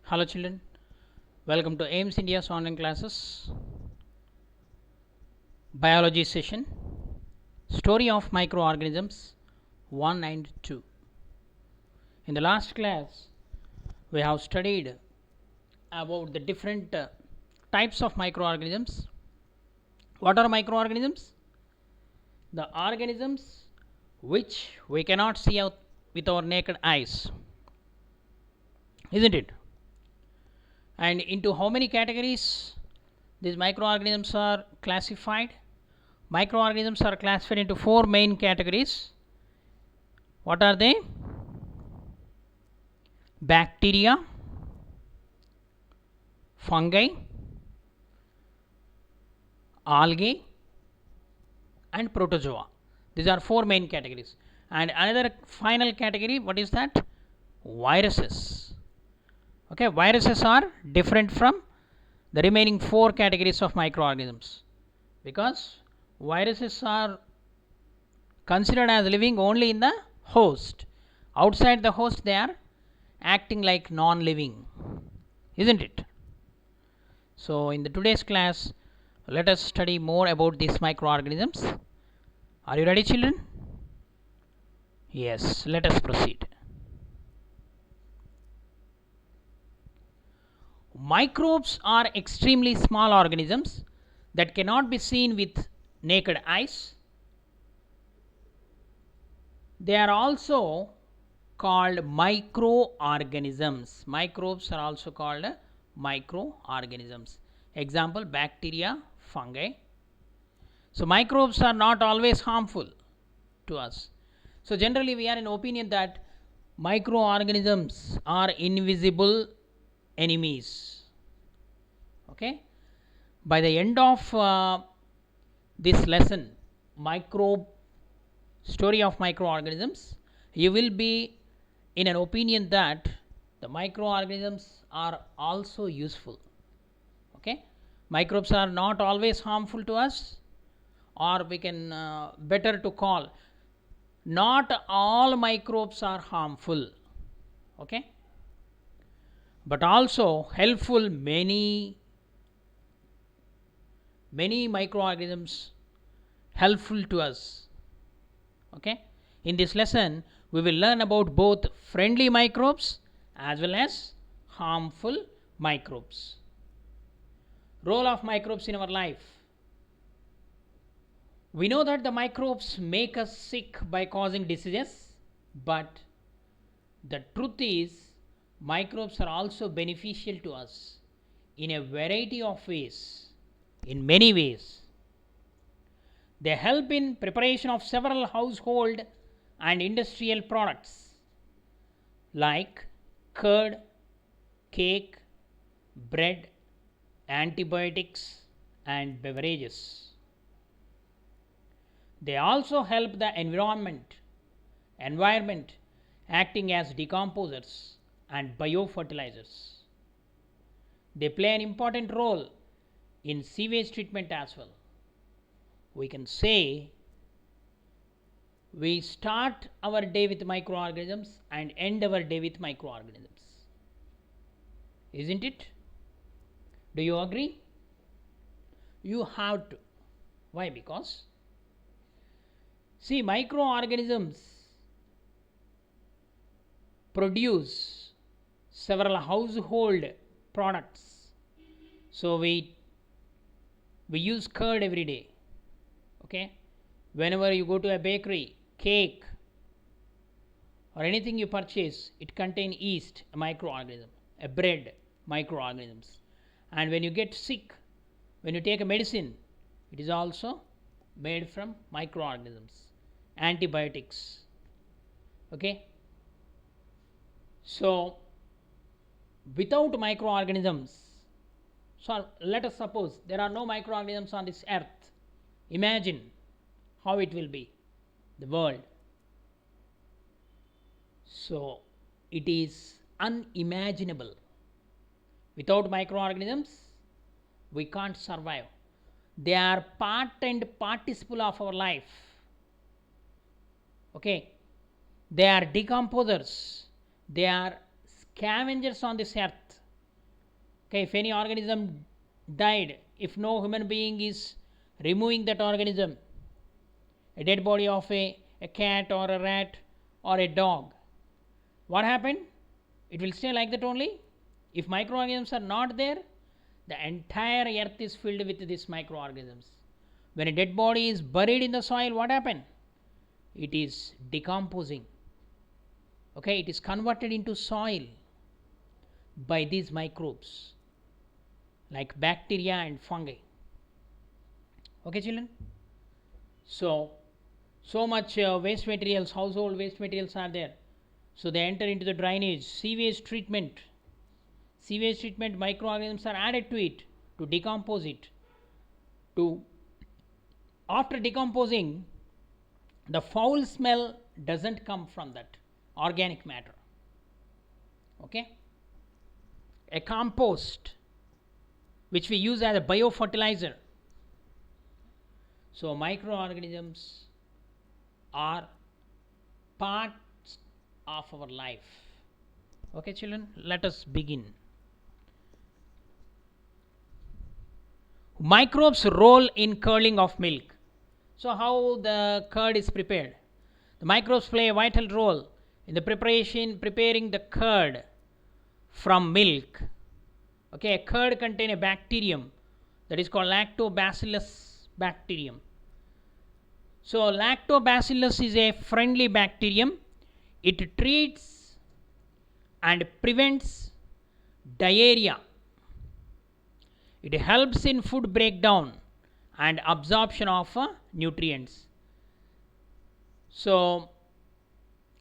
Hello children, welcome to AIMS India's online classes biology session, story of microorganisms 1 and 2. In the last class we have studied about the different types of microorganisms. What are microorganisms? The organisms which we cannot see out with our naked eyes, isn't it? And into how many categories these microorganisms are classified? Microorganisms are classified into four main categories. What are they? Bacteria, fungi, algae, and protozoa. These are four main categories. And another final category, what is that? Viruses. Okay, viruses are different from the remaining four categories of microorganisms because viruses are considered as living only in the host. Outside the host, they are acting like non-living, isn't it? So, in the today's class, let us study more about these microorganisms. Are you ready, children? Yes, let us proceed. Microbes are extremely small organisms that cannot be seen with naked eyes. They are also called microorganisms. Microbes are also called microorganisms. Example, bacteria, fungi. So, microbes are not always harmful to us. So, generally we are in opinion that microorganisms are invisible enemies. Okay. By the end of this lesson, story of microorganisms, you will be in an opinion that the microorganisms are also useful. Okay, microbes are not always harmful to us, or we can better to call, not all microbes are harmful. Okay, but also helpful. Many microorganisms helpful to us. Okay, in this lesson we will learn about both friendly microbes as well as harmful microbes. Role of microbes in our life. We know that the microbes make us sick by causing diseases, but the truth is microbes are also beneficial to us in a variety of ways, in many ways. They help in preparation of several household and industrial products like curd, cake, bread, antibiotics, and beverages. They also help the environment acting as decomposers and biofertilizers. They play an important role in sewage treatment as well. We can say we start our day with microorganisms and end our day with microorganisms. Isn't it? Do you agree? You have to. Why? Because see, microorganisms produce several household products. So we use curd every day. Okay, whenever you go to a bakery, cake or anything you purchase, it contains yeast, a microorganism, a bread, microorganisms. And when you get sick, when you take a medicine, it is also made from microorganisms. Antibiotics. Okay, so without microorganisms, so let us suppose there are no microorganisms on this earth. Imagine how it will be, the world. So it is unimaginable. Without microorganisms, we can't survive. They are part and participle of our life. Okay, they are decomposers, they are scavengers on this earth. Okay, if any organism died, if no human being is removing that organism, a dead body of a cat or a rat or a dog, what happened? It will stay like that only. If microorganisms are not there, the entire earth is filled with these microorganisms. When a dead body is buried in the soil, what happened? It is decomposing. Okay, it is converted into soil by these microbes like bacteria and fungi. Okay, children. So much waste materials, household waste materials are there. So they enter into the drainage, sewage treatment. Sewage treatment, microorganisms are added to it to decompose it. After decomposing, the foul smell doesn't come from that organic matter. Okay, a compost which we use as a biofertilizer. So microorganisms are parts of our life. Okay, children, let us begin. Microbes' role in curdling of milk. So how the curd is prepared? The microbes play a vital role in the preparing the curd from milk. Okay, a curd contains a bacterium that is called lactobacillus bacterium. So lactobacillus is a friendly bacterium. It treats and prevents diarrhea. It helps in food breakdown and absorption of nutrients. So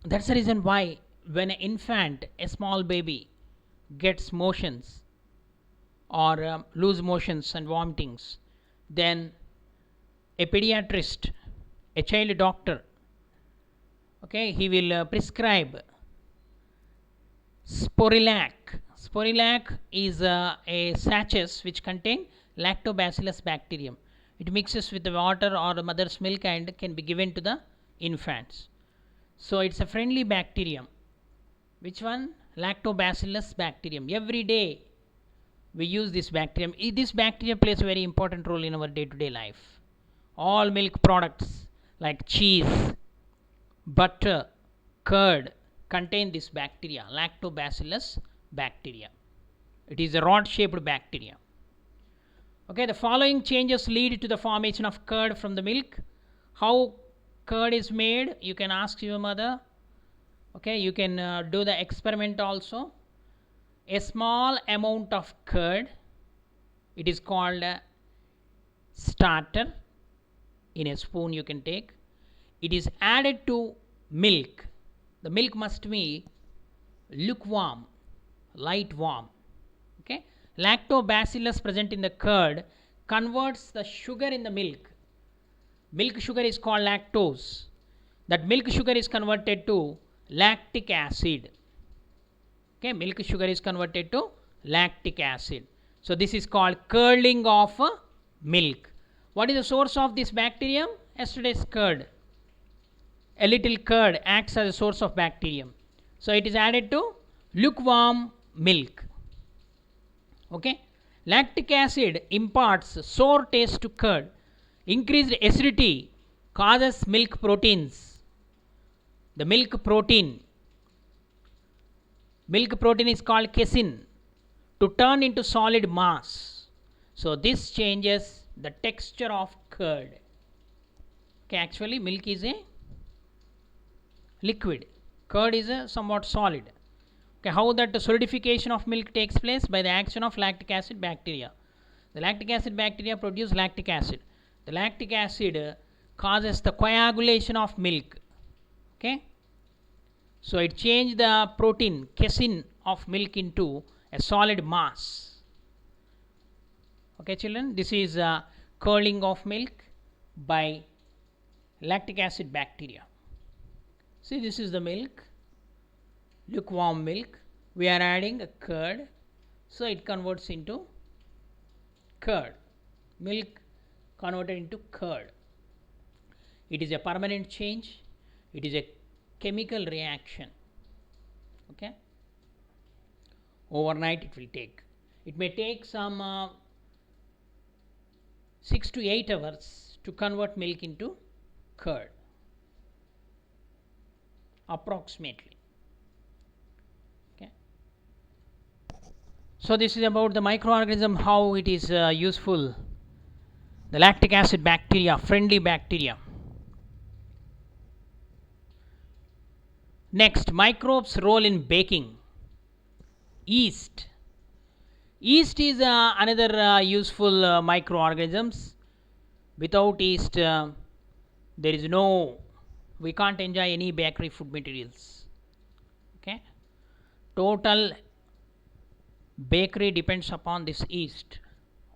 that's the reason why when an infant, a small baby, gets motions or loose motions and vomitings, then a pediatrist, a child doctor, okay, he will prescribe Sporilac. Sporilac is a sachets which contain lactobacillus bacterium. It mixes with the water or the mother's milk and can be given to the infants. So it's a friendly bacterium. Which one? Lactobacillus bacterium. Every day we use this bacterium. This bacteria plays a very important role in our day-to-day life. All milk products like cheese, butter, curd contain this bacteria, lactobacillus bacteria. It is a rod-shaped bacteria. Okay, the following changes lead to the formation of curd from the milk. How curd is made? You can ask your mother. Okay, you can do the experiment also. A small amount of curd, it is called a starter. In a spoon you can take. It is added to milk. The milk must be lukewarm, light warm. Okay, lactobacillus present in the curd converts the sugar in the milk. Milk sugar is called lactose. That milk sugar is converted to lactic acid. Okay, milk sugar is converted to lactic acid. So this is called curdling of milk. What is the source of this bacterium? Yesterday's curd. A little curd acts as a source of bacterium. So it is added to lukewarm milk. Okay, lactic acid imparts sour taste to curd. Increased acidity causes milk proteins. The milk protein is called casein to turn into solid mass. So this changes the texture of curd. Okay, actually milk is a liquid, curd is a somewhat solid. Okay, how that the solidification of milk takes place? By the action of lactic acid bacteria. The lactic acid bacteria produce lactic acid. The lactic acid causes the coagulation of milk. Okay, so it changes the protein casein of milk into a solid mass. Okay, children, this is curdling of milk by lactic acid bacteria. See, this is the milk, lukewarm milk. We are adding a curd, so it converts into curd. Milk converted into curd. It is a permanent change. It is a chemical reaction. Okay, overnight it will take. It may take some 6 to 8 hours to convert milk into curd, approximately. Okay. So this is about the microorganism, how it is useful. The lactic acid bacteria, friendly bacteria. Next, microbes' role in baking. Yeast. Yeast is another useful microorganisms. Without yeast, there is no, we can't enjoy any bakery food materials. Okay. Total bakery depends upon this yeast.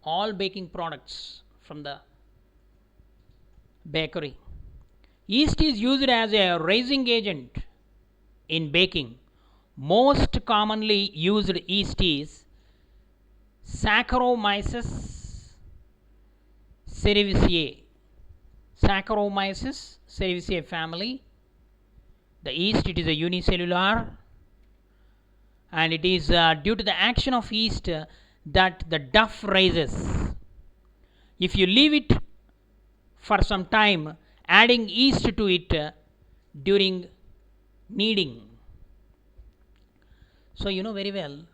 All baking products from the bakery. Yeast is used as a raising agent in baking. Most commonly used yeast is Saccharomyces cerevisiae. Saccharomyces cerevisiae family. The yeast, it is a unicellular, and it is due to the action of yeast that the duff rises. If you leave it for some time, adding yeast to it during kneading. So you know very well,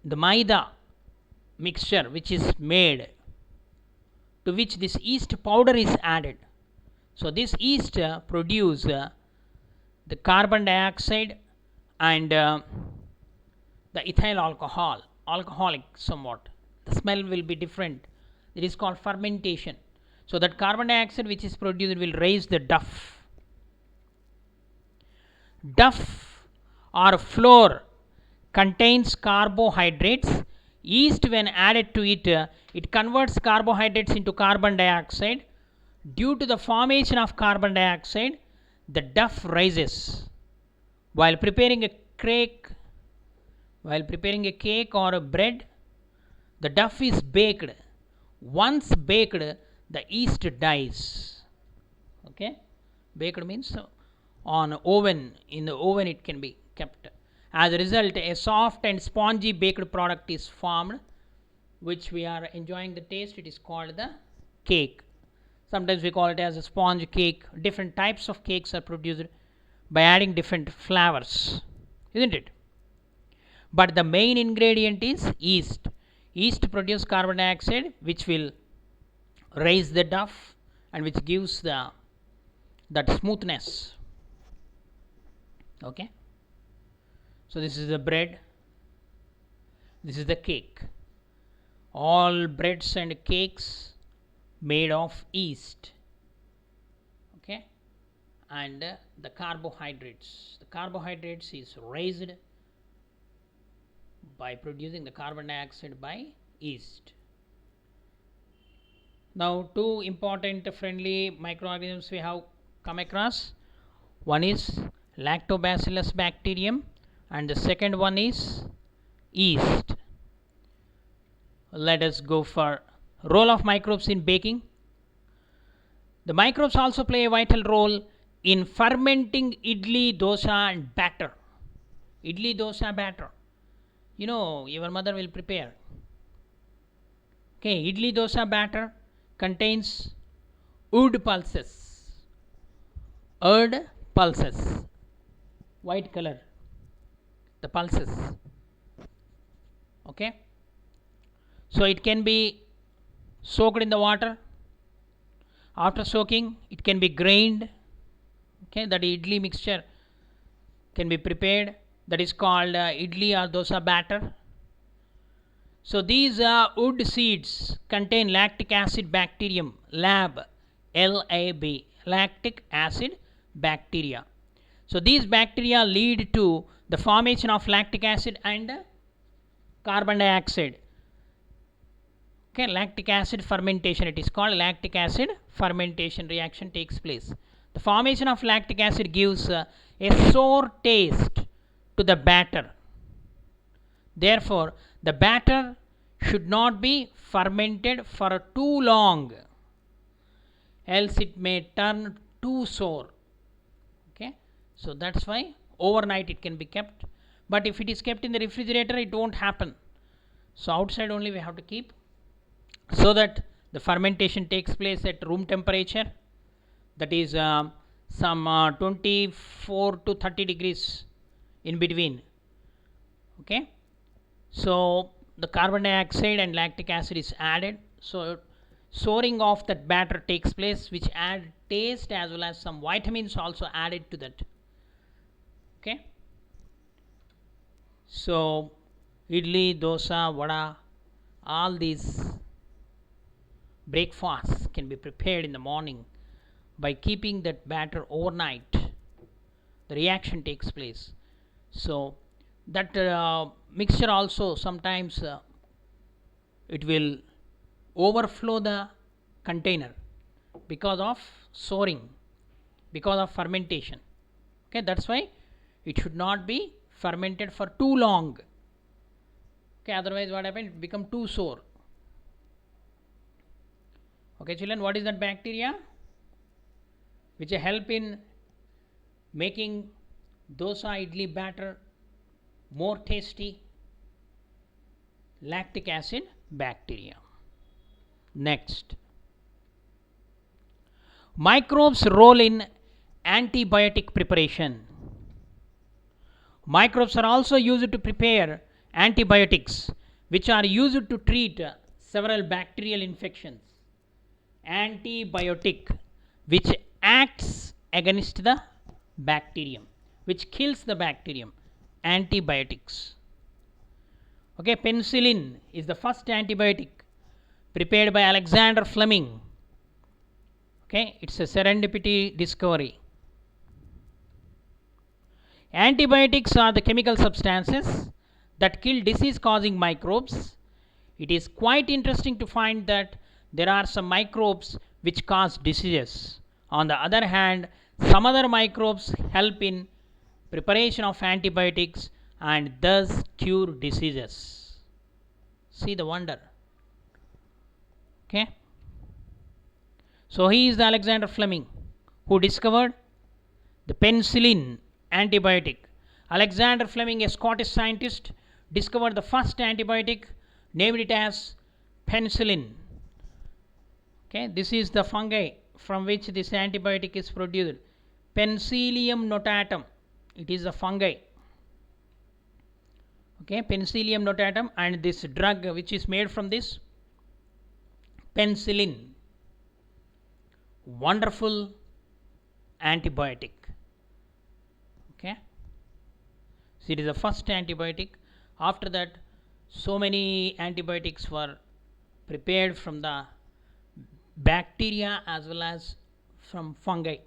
the maida mixture which is made, to which this yeast powder is added. So this yeast produce the carbon dioxide and the ethyl alcohol, alcoholic somewhat. The smell will be different. It is called fermentation. So that carbon dioxide which is produced will raise the duff. Duff or flour contains carbohydrates. Yeast, when added to it, it converts carbohydrates into carbon dioxide. Due to the formation of carbon dioxide, the duff rises. While preparing a cake or a bread, the duff is baked. Once baked, the yeast dies. Okay, baked means on oven, in the oven it can be kept. As a result, a soft and spongy baked product is formed, which we are enjoying the taste. It is called the cake. Sometimes we call it as a sponge cake. Different types of cakes are produced by adding different flavors, isn't it? But the main ingredient is yeast. Yeast produces carbon dioxide which will raise the duff and which gives that smoothness. Okay. So this is the bread, this is the cake. All breads and cakes made of yeast. Okay. And the carbohydrates is raised by producing the carbon dioxide by yeast. Now two important friendly microorganisms we have come across. One is Lactobacillus bacterium and the second one is yeast. Let us go for role of microbes in baking. The microbes also play a vital role in fermenting idli, dosa and batter. Idli, dosa, batter. You know, your mother will prepare. Okay, idli, dosa batter contains wood pulses. Wood pulses. White color. The pulses. Okay. So it can be soaked in the water. After soaking, it can be grained. Okay, that idli mixture can be prepared. That is called idli or dosa batter. So these wood seeds contain lactic acid bacterium, LAB, LAB, lactic acid bacteria. So these bacteria lead to the formation of lactic acid and carbon dioxide. Okay, lactic acid fermentation, it is called lactic acid fermentation reaction takes place. The formation of lactic acid gives a sour taste to the batter. Therefore, the batter should not be fermented for too long, else it may turn too sour. Okay, so that's why overnight it can be kept. but if it is kept in the refrigerator, it won't happen. So outside only we have to keep, so that the fermentation takes place at room temperature, that is some 24 to 30 degrees in between. Okay, so the carbon dioxide and lactic acid is added, so souring of that batter takes place, which add taste as well as some vitamins also added to that. Okay, so idli, dosa, vada, all these breakfasts can be prepared in the morning by keeping that batter overnight. The reaction takes place. So that mixture also sometimes it will overflow the container because of souring, because of fermentation. Okay, that's why it should not be fermented for too long. Okay, otherwise what happens, it become too sour. Okay children, what is that bacteria which help in making dosa idli batter more tasty? Lactic acid bacteria. Next, microbes role in antibiotic preparation. Microbes are also used to prepare antibiotics, which are used to treat several bacterial infections. Antibiotic which acts against the bacterium, which kills the bacterium. Antibiotics. Okay, penicillin is the first antibiotic prepared by Alexander Fleming. Okay, it's a serendipity discovery. Antibiotics are the chemical substances that kill disease causing microbes. It is quite interesting to find that there are some microbes which cause diseases. On the other hand, some other microbes help in preparation of antibiotics and thus cure diseases. See the wonder. Okay, so he is the Alexander Fleming who discovered the penicillin antibiotic. Alexander Fleming, a Scottish scientist, discovered the first antibiotic, named it as penicillin. Okay, this is the fungi from which this antibiotic is produced. Penicillium notatum, it is a fungi. Okay, Penicillium notatum, and this drug which is made from this penicillin, wonderful antibiotic. Okay, so it is the first antibiotic. After that, so many antibiotics were prepared from the bacteria as well as from fungi.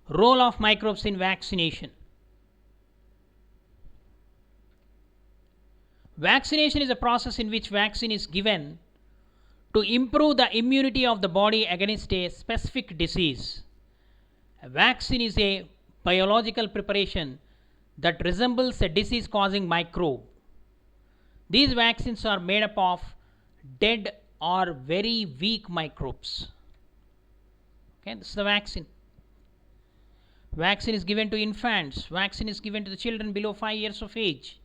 Role of microbes in vaccination. Vaccination is a process in which vaccine is given to improve the immunity of the body against a specific disease. A vaccine is a biological preparation that resembles a disease causing microbe. These vaccines are made up of dead or very weak microbes. Okay, this is the vaccine. Vaccine is given to infants. Vaccine is given to the children below 5 years of age.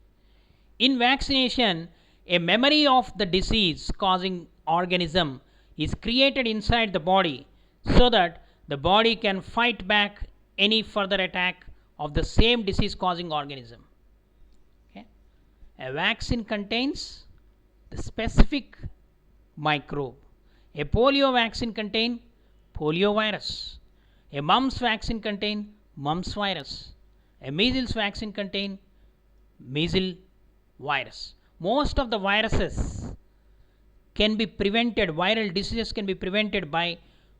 In vaccination, a memory of the disease causing organism is created inside the body so that the body can fight back any further attack of the same disease causing organism. Okay. A vaccine contains the specific microbe. A polio vaccine contains polio virus. A mumps vaccine contains mumps virus. A measles vaccine contains measles virus. Most of the viruses can be prevented, viral diseases can be prevented by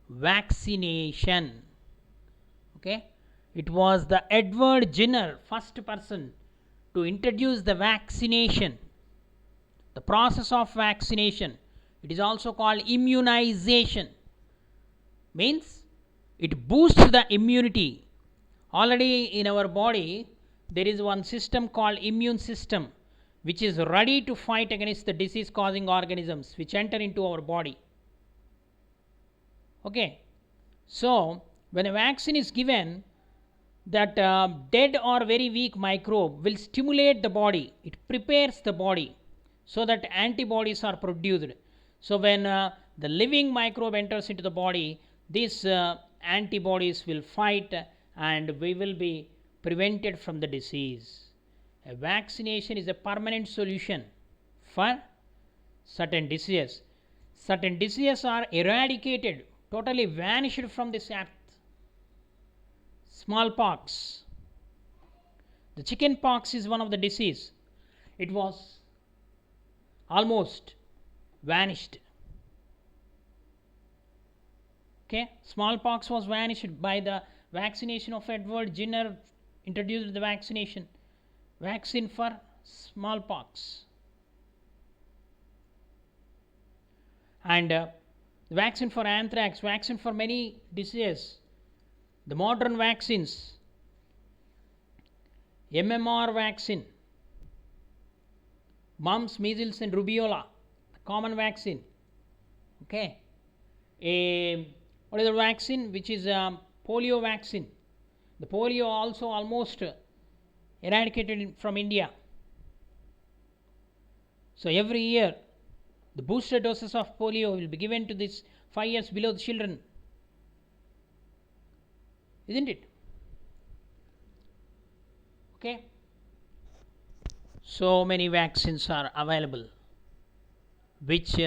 vaccination. Okay, it was the Edward Jenner, first person to introduce the vaccination. The process of vaccination, it is also called immunization, means it boosts the immunity. Already in our body there is one system called immune system, which is ready to fight against the disease causing organisms which enter into our body. Okay, so when a vaccine is given, that dead or very weak microbe will stimulate the body. It prepares the body so that antibodies are produced. So when the living microbe enters into the body, these antibodies will fight and we will be prevented from the disease. A vaccination is a permanent solution for certain diseases. Certain diseases are eradicated, totally vanished from this earth. Smallpox. The chicken pox is one of the disease. It was almost vanished. Okay, smallpox was vanished by the vaccination of Edward Jenner introduced the vaccine for smallpox. And the vaccine for anthrax, vaccine for many diseases. The modern vaccines, MMR vaccine, mumps, measles and rubella, common vaccine. Okay, what is the vaccine which is polio vaccine? The polio also almost eradicated from India. So every year the booster doses of polio will be given to these 5 years below the children, isn't it? Okay, so many vaccines are available which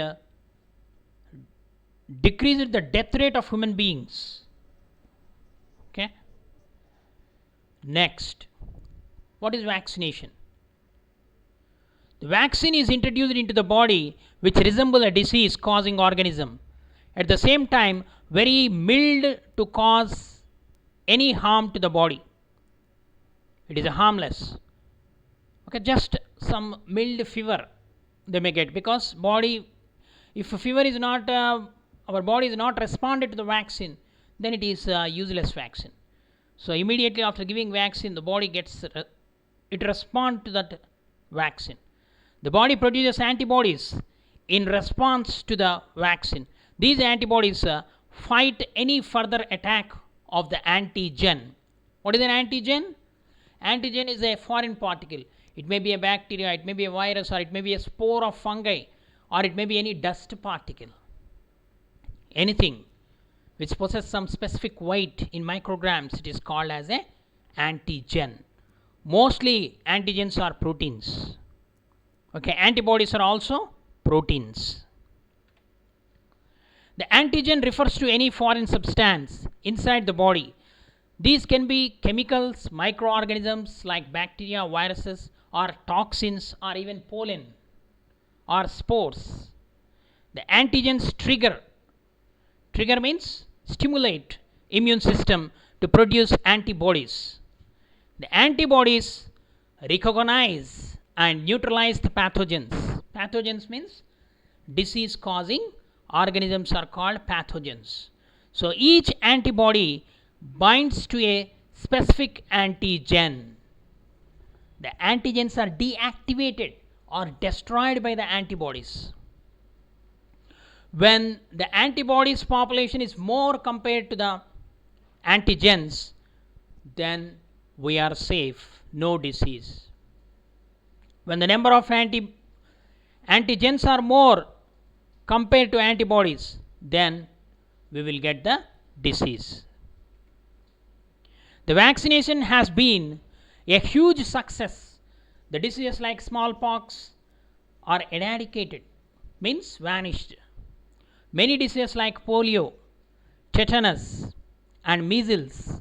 decreases the death rate of human beings. Okay, next, what is vaccination? The vaccine is introduced into the body which resemble a disease causing organism, at the same time very mild to cause any harm to the body. It is a harmless. Okay, just some mild fever they may get, because body, if a fever is not our body is not responded to the vaccine, then it is a useless vaccine. So immediately after giving vaccine, the body gets it respond to that vaccine. The body produces antibodies in response to the vaccine. These antibodies fight any further attack of the antigen. What is an antigen? Antigen is a foreign particle. It may be a bacteria, it may be a virus, or it may be a spore of fungi, or it may be any dust particle. Anything which possesses some specific weight in micrograms, it is called as a antigen. Mostly antigens are proteins. Okay, antibodies are also proteins. The antigen refers to any foreign substance inside the body. These can be chemicals, microorganisms like bacteria, viruses, or toxins, or even pollen or spores. The antigens trigger means stimulate immune system to produce antibodies. The antibodies recognize and neutralize the pathogens. Pathogens means disease causing organisms are called pathogens. So each antibody binds to a specific antigen. The antigens are deactivated or destroyed by the antibodies. When the antibodies population is more compared to the antigens, then we are safe, no disease. When the number of antigens are more compared to antibodies, then we will get the disease. The vaccination has been a huge success. The diseases like smallpox are eradicated, means vanished. Many diseases like polio, tetanus, and measles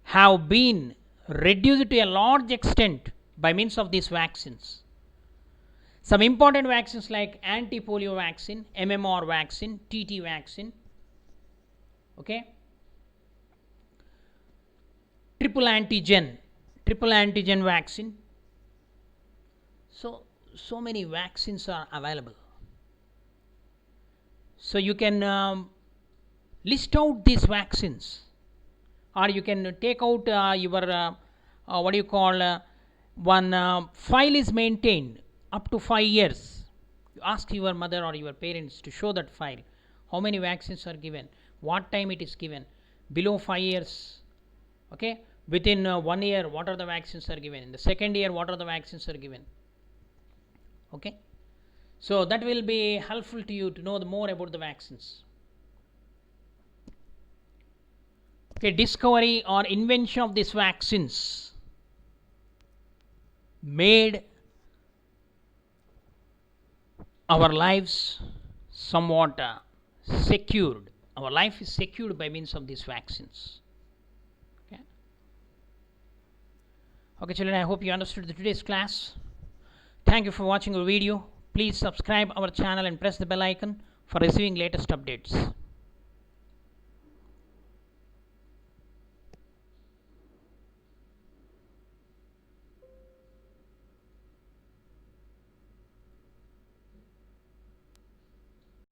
have been reduced to a large extent by means of these vaccines. Some important vaccines like anti-polio vaccine, MMR vaccine, TT vaccine, okay, triple antigen vaccine. So many vaccines are available. So you can list out these vaccines, or you can take out your what do you call one file is maintained up to 5 years. You ask your mother or your parents to show that file, how many vaccines are given, what time it is given, below 5 years, okay, within 1 year what are the vaccines are given, in the second year what are the vaccines are given. Okay, so that will be helpful to you to know the more about the vaccines. Okay, discovery or invention of these vaccines made our lives somewhat secured. Our life is secured by means of these vaccines. Okay, okay children, I hope you understood today's class. Thank you for watching our video. Please subscribe our channel and press the bell icon for receiving latest updates.